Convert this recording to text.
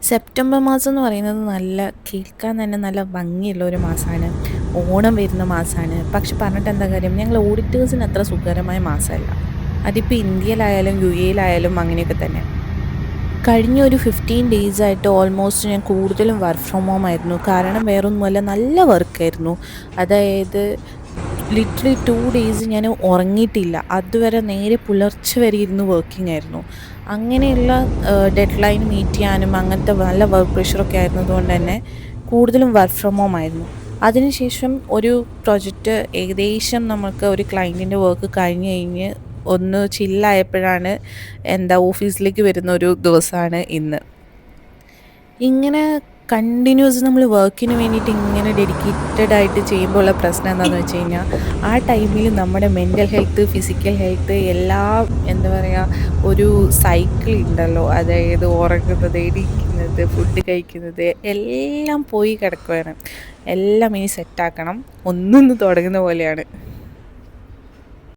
September മാസം എന്ന് പറയുന്നത് കേൾക്കാൻ തന്നെ നല്ല ഭംഗിയുള്ള ഒരു മാസമാണ്. ഓണം വരുന്ന മാസമാണ്. പക്ഷെ പറഞ്ഞിട്ട് എന്താ കാര്യം, ഞങ്ങൾ ഓഡിറ്റേഴ്സിന് അത്ര സുഖകരമായ മാസമല്ല. അതിപ്പോൾ ഇന്ത്യയിലായാലും യു എയിലായാലും അങ്ങനെയൊക്കെ തന്നെ. കഴിഞ്ഞ ഒരു 15 ഡേയ്സായിട്ട് ഓൾമോസ്റ്റ് ഞാൻ കൂടുതലും വർക്ക് ഫ്രം ഹോം ആയിരുന്നു. കാരണം വേറൊന്നുമല്ല, നല്ല വർക്കായിരുന്നു. അതായത് ലിറ്ററലി 2 ഡേയ്സ് ഞാൻ ഉറങ്ങിയിട്ടില്ല. അതുവരെ നേരെ പുലർച്ചെ വരെ ഇരുന്ന് വർക്കിംഗ് ആയിരുന്നു. അങ്ങനെയുള്ള ഡെഡ് ലൈൻ മീറ്റ് ചെയ്യാനും അങ്ങനത്തെ നല്ല വർക്ക് പ്രഷറൊക്കെ ആയിരുന്നതുകൊണ്ട് തന്നെ കൂടുതലും വർക്ക് ഫ്രം ഹോം ആയിരുന്നു. അതിനുശേഷം ഒരു പ്രൊജക്റ്റ് ഏകദേശം നമുക്ക് ഒരു ക്ലയൻറ്റിൻ്റെ വർക്ക് കഴിഞ്ഞ് ഒന്ന് ചില്ലായപ്പോഴാണ് ഓഫീസിലേക്ക് വരുന്ന ഒരു ദിവസമാണ് ഇന്ന്. ഇങ്ങനെ കണ്ടിന്യൂസ് നമ്മൾ വർക്കിന് വേണ്ടിയിട്ട് ഇങ്ങനെ ഡെഡിക്കേറ്റഡ് ആയിട്ട് ചെയ്യുമ്പോൾ ഉള്ള പ്രശ്നം എന്താണെന്ന് വെച്ച് കഴിഞ്ഞാൽ, ആ ടൈമിൽ നമ്മുടെ മെൻ്റൽ ഹെൽത്ത്, ഫിസിക്കൽ ഹെൽത്ത് എല്ലാം ഒരു സൈക്കിൾ ഉണ്ടല്ലോ. അതായത് ഉറങ്ങുന്നത്, എണീക്കുന്നത്, ഫുഡ് കഴിക്കുന്നത് എല്ലാം പോയി കിടക്കുകയാണ്. എല്ലാം ഇനി സെറ്റാക്കണം, ഒന്നൊന്ന് തുടങ്ങുന്ന പോലെയാണ്.